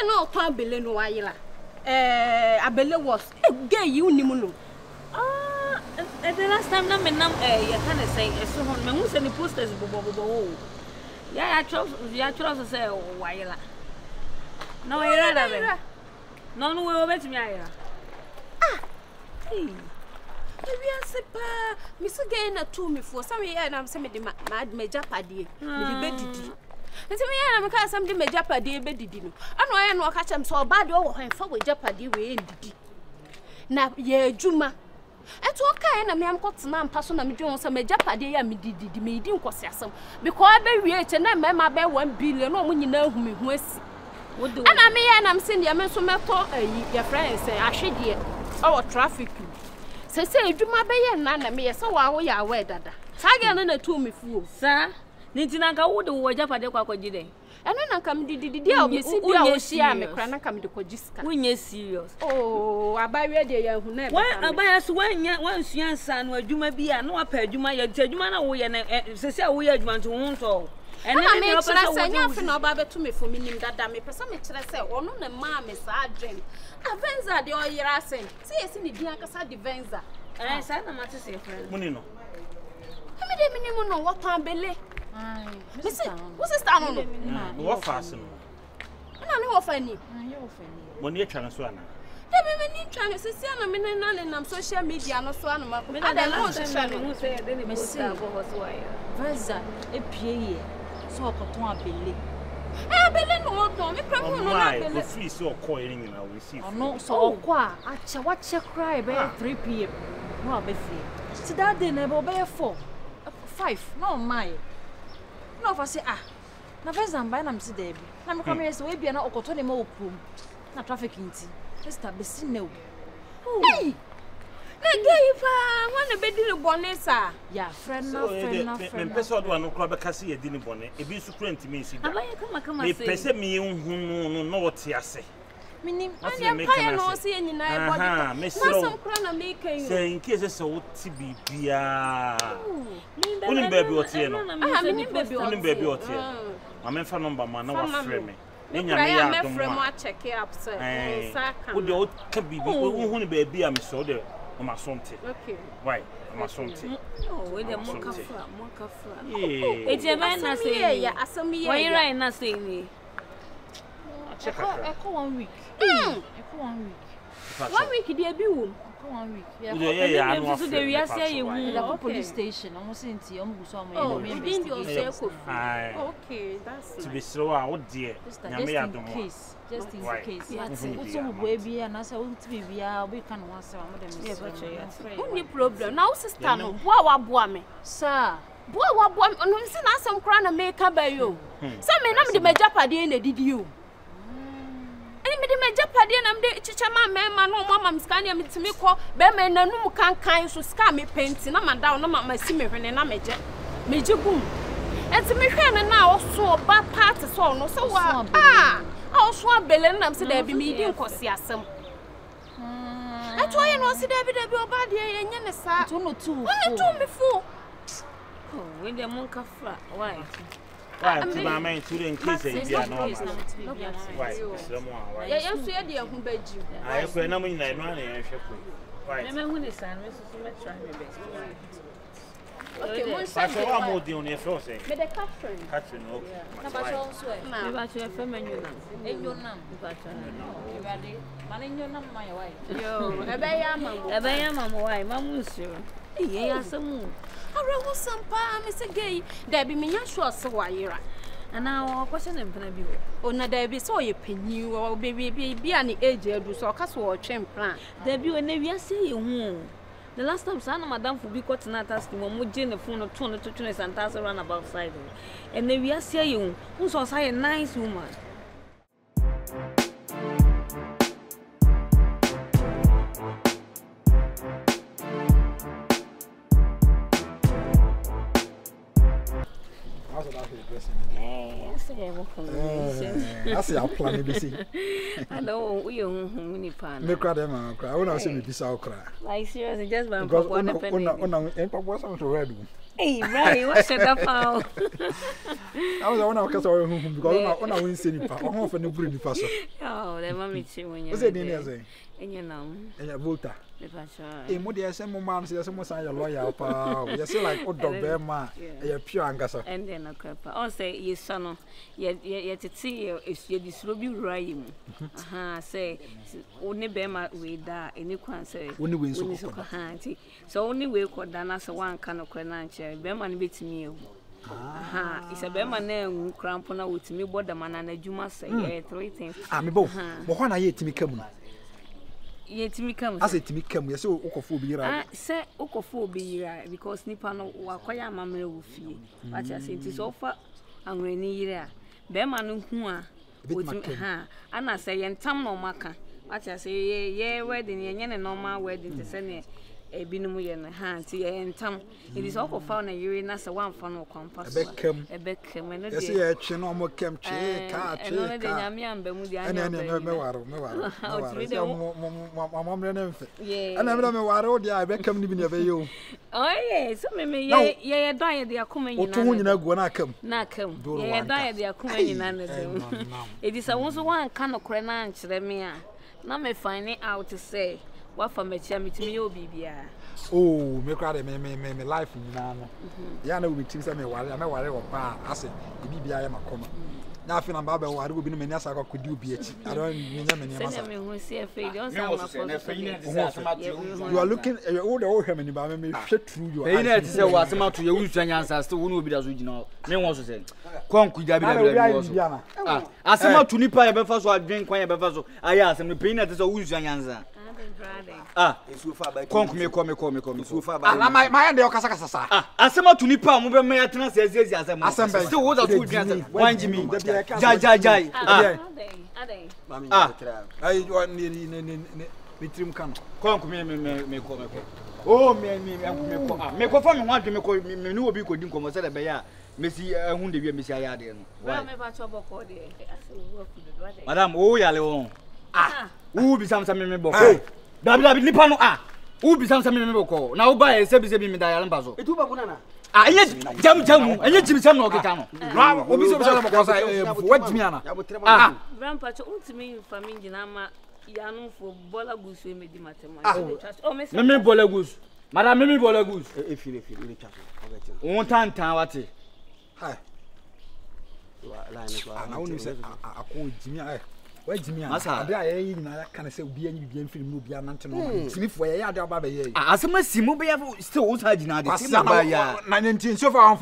No, can't believe no ayila. I believe was a gay you nimuno. The last time na menam you can say so hon me hu se ni posters bobo. Ya trouble say wayila. No ayira da be. No we obetimi ayira. Hey. We are sepa. Miss gay na to me for some year na say me de me japade. Me de bedidi. Nti me ya na me ka sam de me japade bedidi no. Ano ya no ka chem so oba de wo hwan fa we japade we ndidi. Na ye adwuma. Eto ka na me am kotena ampa so na me dwon so me japade ya me didi me di nkosi asam. Because be wie eche na me ma be 1 billion no mo nyina hu me hu asi. Ana me ya na me se de me so meto ye friends ahwede o traffic. Se adwuma be ye na me ye se wa wo ya we dada. Sage na to me fu Sa Ninti na nka wo de wo japade kwa kwaji den. Eno na nka me didi a obesi dia wo hia me kra na nka me de kwaji sika. Wonye serious. Oh, abawe de ya hu na e. Wan abaya so wansu ansa no adwuma bi a na wapa adwuma ye adwuma na wo ye na sese a wo ye adwuma nto ho nto. Ene me kira se nya fe na oba betu me fo minim dada me pesa me kira se ono na ma me sa adwen. Avenza de oyira sen. Se yesi ni dia kasa Divenza. Sa na mate se friend. Muni no. Me de minim no what an bele. Listen, what's this down on? What fast? No, no, funny. When you're trying to swallow. They be trying to see an minute on social media, no so animal. I don't know, say, then it was Verza, a PA, so a cotton belly. I believe no, don't me free so coiling in our receipt. No, so qua, I watch your cry by 3 p.m. No, be free. So that dinner will be 4, 5, no, my. No, if I say, na Verza and Bynam see Debbie. Na me come here so we be na okoto ne ma opum. Na traffic nti. Sister be sin no. Hey! Na gay fa, wan be di bonesa. Ya, friend na friend. Me pese odo anu kro be kase ye di ni bone. E bi su kro ntimi si da. Abaya kama say. say. Me pese me hu no wote ase. Minim, and pa no see nyina e body. Na some kro na make you. Say in case say wote bibia. Unim baby wote no. Minim baby wote. Ma me fa number ma na wa frɛ me. Nya me ya do mo check up say. Wo de o ka bibi wo hu ni baby am so de o ma sonte. Okay. Why? O ma sonte. Oh, we de mo kafra. Yeah. E je ba na say. Ya asemi Why right na say ni? Check out. Echo 1 week. Echo 1 week. 1 week dey be wo. 1 week. Yeah, I know. So the we are say you the police station. I'm saying ti am guso am oh, you didn't yourself. Okay, that's to be slow out there. Just in case. What's all baby and I say we bia we can once am Only problem. Now sister no, wa boa me. Sir. Boa me. No say na asem kra na make ba yo. Say me na me de majapade na didi yo. Me de majapade na me de chicha ma no mama mskania mitimi ko be me nanum kankan so ska me penti na mada no mama si me hwene na meje gum enti me hwene na oso ba part so no so wa oso abele na me se da bi me di nkosi asem atoye no si da bi oba de yenye ne sa to no tu me fu we de mon kafra why to my mind to in case e bia no why so mo why ya so ye de hu baji ai ko na mo nyina no na ye hwe why me hu ni san me so me try me best okay mo say so wa mo de on e fro say me de Catherine okay na ba so so e me ba so e fe menyu na enyo nam ba so e ba de ma na enyo nam ma ya why yo ebe ya mamo why mamu sure iye ya samu Arewo sampa me se gay da bi me nya sure se wayira ana o question empna bi o na da bi so ye panyi o bi ani age adu so ka so o twem plan da bi o na wi ase ye hu the last time sana madam fu bi got na task mo je ne phone to no to twene santasa run about side and na wi ase ye hu so say nice woman I say I plan to see. Hello, we only pan. Me cry them, I want to see me this out cry. Like seriously, just one Because one penny. and Papa wasn't ready. Hey, right, what's that about? I was one of the home because I won't see any papa. I'm off and bring the person. Oh, they want me to when What's the name? And you know, And your voter. if I A sure. moody as some man says, someone say a lawyer. You say like Odo Bema, a pure angasa. And then a crap. I'll say, yes, son, yet to see if you distribute Rayim. Aha, say, only Bema with that, and you can't say, Only wins so handy. So only way could done as a one kind of crenancher, Beman beats me. Aha, it's a Bema name, crampona with me, what the man and a Juma say, 3 things. I'm both. But when I hear to me come, Yet me come. I say to me come, yes, so Okophobia. Say Okophobia because Nippano were quite a mamma with you. But I say it is offer and rainy. Beman who are with her, and I say, and Tam no Maka. But I say, yeah, wedding, and normal wedding to send a binomu and hand, and Tam. It is all found a urine as a one funnel compass. A Beckham, and I say, a chinomo cam chair, car, and only the Yamian Bemudia. And then my mom ran in. Yeah, and I'm not old, I become living over you. Oh, yes, so maybe, yeah, diet they are coming in. You know, when I come. Not come, yeah, diet they are coming in. It is also one kind of crenanch, let me. Now, me find it out to say. What for me to me, Obibia? Oh, me cry, me life in Nana. Yana will be teaching me while I'm aware of bar. I said, the BBI am a comma. Now, I feel I'm Baba, I will be many as I could do BH. I don't mean you are looking at all the old Hermany, but I may shut through your head. Say what's the matter to your answers to who will be the original. No one was saying, Come, could I be as a to Nipa, Befaso, I drink when Befaso. I asked him to pay at the who's your answer. Ah, it's so far by come, so far by my end, Casasa. Ah, as a to Nipa, move me at Nas as a still was a good answer. One Jimmy, Jai. I want me trim can. Come, me call. Oh, me call from one to me no be could come as a bear. Missy, whom the Missy Ayadian. Madame, oh, Yalon. Ah, who be some member? Nipano, ah, who be some member call. Now buy a 7 Dial Bazo. It will banana. Ah, yes, Jam, and yet Jim Sam Nogano. What's me? Ah, Grandpa, to me, family, Nama, Yanu for Bola Goose, we made the matter. Oh, Miss Bola Goose. Madame Mimi Bola Goose. If you really chat. One time, what? Hi. I only said, I call Jimmy. Where Jimmy? I can't say be any game film will be a mountain. Jimmy for a yard of a as a Simu still outside in 19 so far on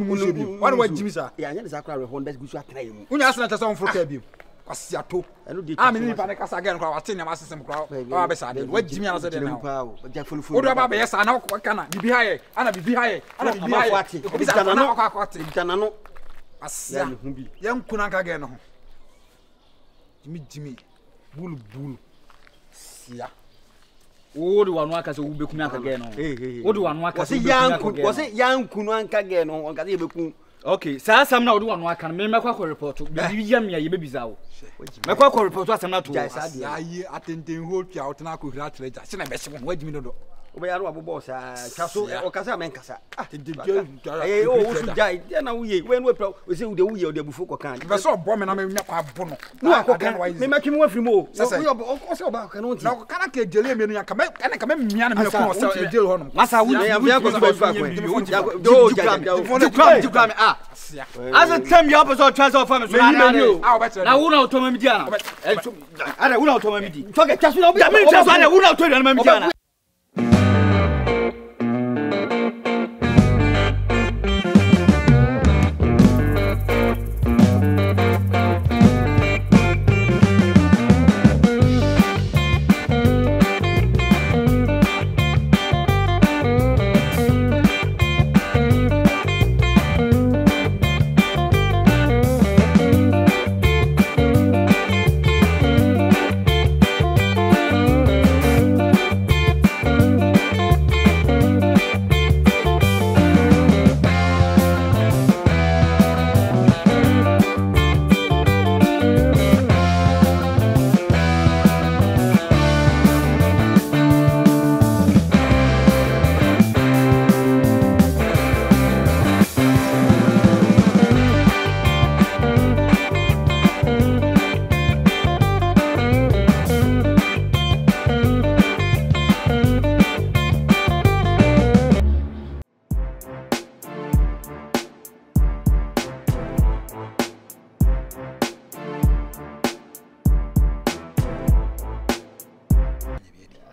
Musubi. What was Jimmy? Yeah, I just acquired a Honda Gusa. When you asked us on for Kebu, was Siato. I mean, if I make us again, I was saying, I was some crowd. What Jimmy has said now. What about yes, I know what can I be behind? And I be behind. And I be behind. Young Kunaka again. Jimmy, bull, yeah. Oh, the one workers will be coming again. What do one work? Was it young Kunanka again on Gadibu? Okay, so some now do one work and make a report to be Yamia, you baby Zow. Make a report was not to us. I attending hold you out and I could congratulate us. And I best what you know. We are boss, Castle or Casamencasa. Oh, die. Then we say the wheel of the Bufuko can. If I saw a bomb and I may not have Bono. No, I can't make him away from more. Also about cannot. Now, can I get Jelly and I come back and I come in Miana Jill Honor? Massa, we are going to come. Ah, as a time you opposite transfer from now, who know to me? I don't know to me. Forget just what I mean. I will not tell you.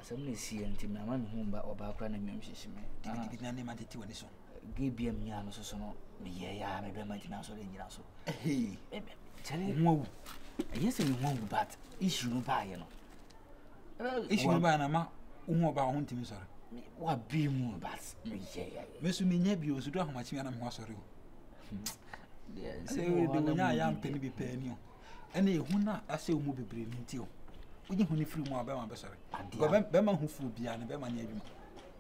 asem na si enti me ama me hu ba oba kra na nwam hyehime Didi na ne ma tete woni so. gebia me nya no so no me ye ya me be ma gyina so le nyina so Hey, chale nwa. yes me hu but issue no ba ye no Issue ba na ma wo ba ho ntimi sore. wa bi mu but me ye ya Mesu me nya bi o su do ahomachi na me ho sore o. yes Se de wonya ya mpeni bi pa ni o. Ena ehu na ase mu bebre ni nti o. Onye hu ni firi mu aba ma be sore. Go be ma hu fu bia na be ma nya adwuma.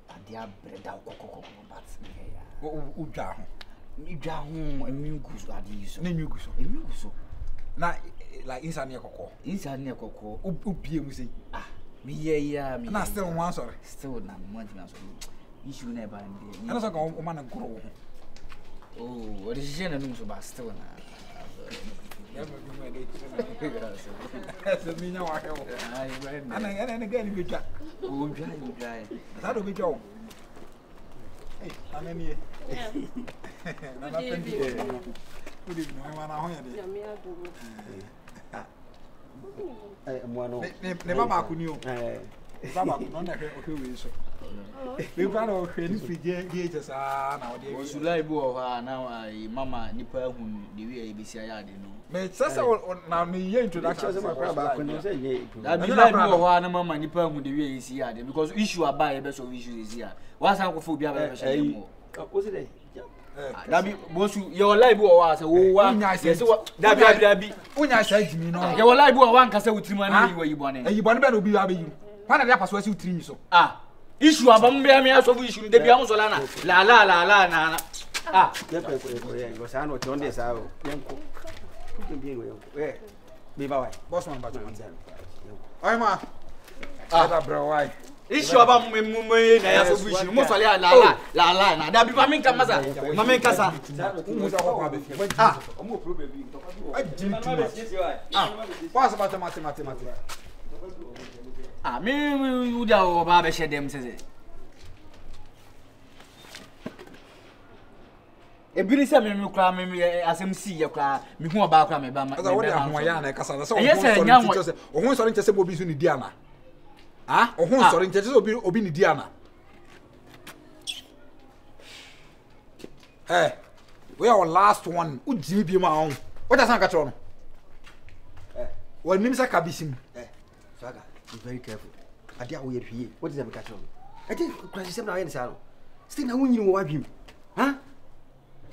adia breda kokokoko but me ye ya O dwa ho. me dwa ho emi guso adi so Na nyugu so. emi guso Na like inside ne kokko. inside ne kokko O bie mu sei. ah me ye ya me Na still one sore. still na mo gyina so issue na ba ndi Ana so ka o ma na goro ho. oh what is she na no so ba still na Essa minha wa he o. ai when Ana ga ni bi twa. o dry Sa do bi twa o. Eh, ana ni. Na na pendi. Good evening. Ma na ho ya de. Mwano. Ne baba ku ni o. Baba ku no na hwe o hwe wi so. Me ba na o hwe ni frige die sa na o de wi. Osulai bu o ha na ai mama nipa hu de wi e besi aya de no Me sasa na me ye introduction Say my crab back when say ye. da bi lai bu o ha na mama nipa hu de wi e si aya de because issue aba e be so issue is here wa san ko fo bia ba be she mo What's it? da bi bosu ye o lai bu o wa se wo wa yes da bi Unya sha jimi no. ye o lai bu o wa nka se wutiri ma na yi wa yi bone Eh yibon be na obi wa be yi. Pa na dia paso asi utiri so. ah issue aba mbia me aso issue de bia mo so la na la na ah Go say no tonde sa o. Yanko. Ku bi ngo yanko. Be ba wai. Boss man ba to. Oi ma. Ada bro why? issue aba mo na ya so issue mo so la na da bi ba me nka masa ma me nka sa Umu sa ko ba be. ah Omo problem bi. Jimi too much. What's about mate. ah me u da o ba be she dem se ebiri se me kra me asem si ye kra me hu oba kra me ba ma Asa wo dia ho ya na kasa na so. Yes, sir, nya ho. O ho sori nche se obi su ni dia na. Ah, o ho sori nche se obi ni dia na. Eh. We are last one. U jimi bi ma on. What does anka tro no? Wa nim sa kabisim. Swaga, be very careful. Adia wo ye hwie. What is them catch on? I think crazy sem na yen sa no. Still na wonyi mo wadwim. Ha?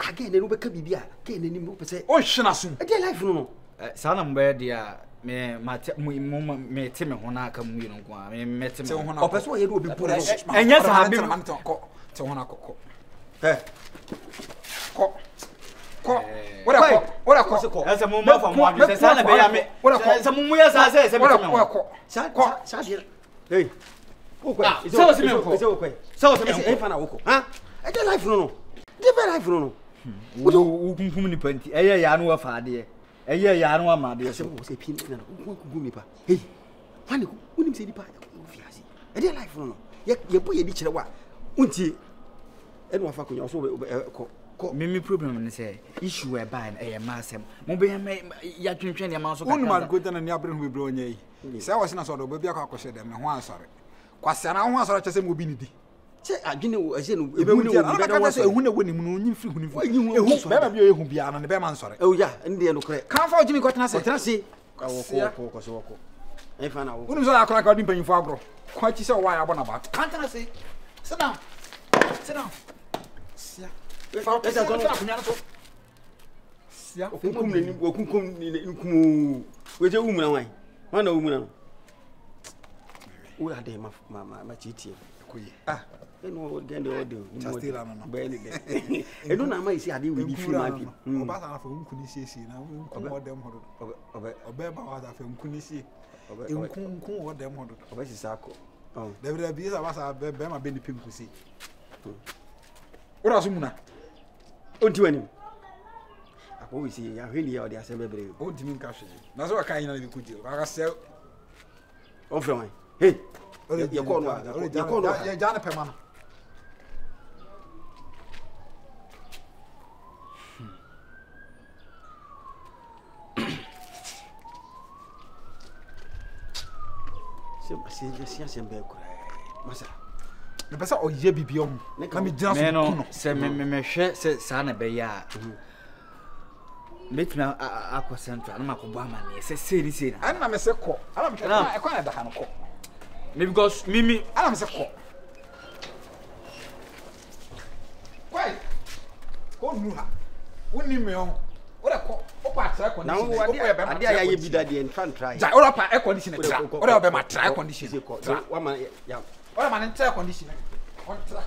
Again, no be ka bibia. Ke na nim pe se. O hwena so. Adia life no no. sa na mbe dia me mate me te me ho na aka mu yino kwa me mete Se me ho na. O pe so ye no obi puro. Enye sa bi ko. Se ho na ko. Eh. Ko. Ora ko. esa mu ma fa mu abi sa na be ya me esa mu ya sa se me te me ko. Sa dia. Hey. Ah, so se me ko. Is okay. So se me e fa na wo ko. Ha? Adia life no no. Adia life no no. wo kunkum ni panti eye ya no wa fa de eye ya no wa ma de Se wo se pin na wo ku mi pa. Hey. Fani ko unim se di pa wo fiase. Adia life no no. Ye bo ye di kire wa. Unti e no fa ko nya so ko me problem ni say issue e ba na eye ma asem mo be ya twentwen ne ma so Unu man go tana ni abre hu bebre onye yi. Se wa se na so do ba bia kwa kwhye dem ne ho ansore. Kwase na ho ansore chese mo bi ni di. che adwene wo ase no Ebe hu ni ana ka se ehu na woni mu no nyi firi hu ni fu. Ehu be ma bia ehu bia na ne be ma ansore. oh ya ndi no kre Kan fa ojimi ko tana se. tena se ko so ko e fa na wo Unu so akora ka odi mpanyifo agro. Kwa chi se wa ya bona ba. Kan tana se. Sit down. Sia. Fa o se ko na so. Sia. kunkum ni wo kunkum ni nkum we je wu mu na wan wan na wu mu na no wo ade ma chitie Kuyi. eno gende odo Chastela no no. be ni de eno na ma isi ade we di fi ma pi Oba sa na fa nkuni sie na nkun odem hodo. Oba ba wa da fa nkuni sie. Nkun odem hodo. oba si sako oh Debra bi sa ba sa be ma be ni pinku sie. Ora so muna. onti wani apo we si ya hweli ya ode ase bebre O dimi nka hwe. Na so ka yin na bi kudi. Aka se o from hey ya ko no ya jana pe ma no. se be kura Masa. Me pesa oye bibia ho. Na me gyina so no se me hwe se sa na be ya. Metna akwa central na makobo amane se na. Ana me se ko. Ana me e kwa na da kan ko. Me because mimi ana me se ko. Kwai. Ko nu ha. Woni me on. Ora ko. Opa try condition. Na wo ade ayaye bi da de try. Ja ora pa air condition try. Ora be ma try condition. Wa ma ya. Ora ma try condition. On try.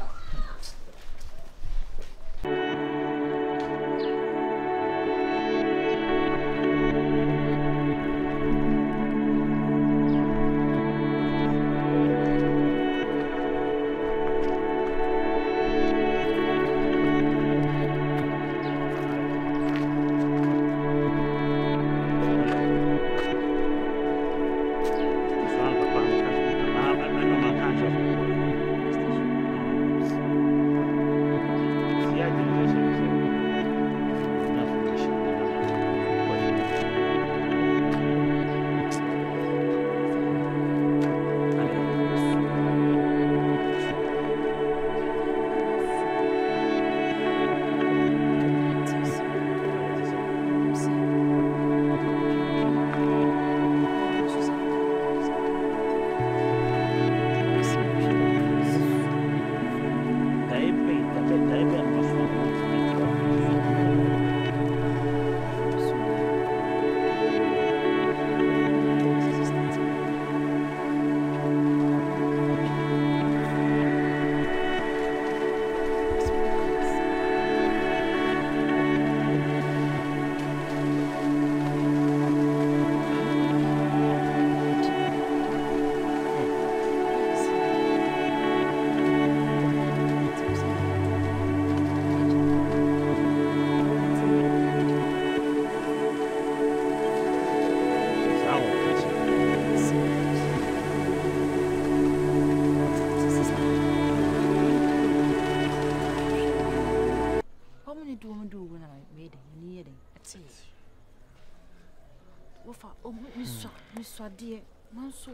Miswade manso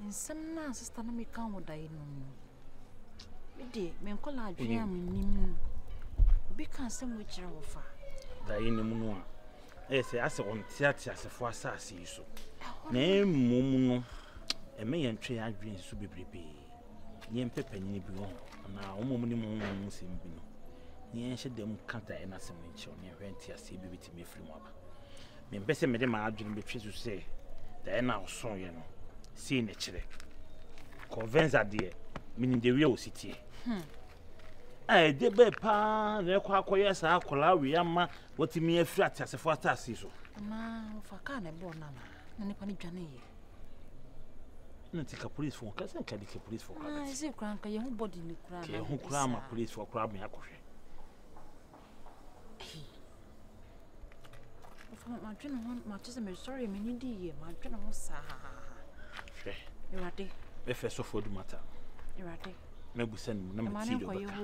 nsem na sister na me kan wo dai no me de me nkola adwen am nim obi kan sem wo kire wo fa dai nim no a se ase on tiatia asefo asase yi so na emom no eme ye ntwe adwen so bebrebe ye mpepanyini bi wo na omom ni mo sem bi no ye nhye dem kanta e na sem nche on ye hwenti ase bi bitimi firi mo aba me mpese me de ma adwen betwe so se da na oso ye no see ne kire convince ade meaning the real city de be pa na kwa akoye sa akola we ama wotimi afiri atasefo atase so na fa ka na bo na ne pa ni dwane ye na tika police for ka san ka dik police for ka se kran ka ye hu body ni kran na ye hu kran ma police for kran me akohwe ma twena hon ma tse me sorry me ni di ye ma twena ho sa hwe irade be fe so for du mata irade me busa ni na me ti do baka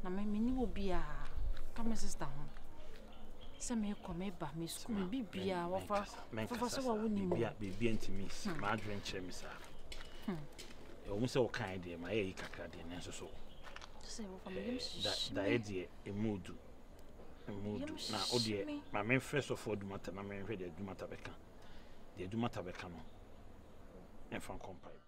na me ni obi a ka me sister ho se me ko me ba me school me bibia wo fa so wa woni mu bibia ntimi ma adwen kire me sa e wo se wo kan de ma ye kakra de ne so se wo fa me da e de emudu na odie ma me first of all dumata na me hwe de dumata beka no en fan compare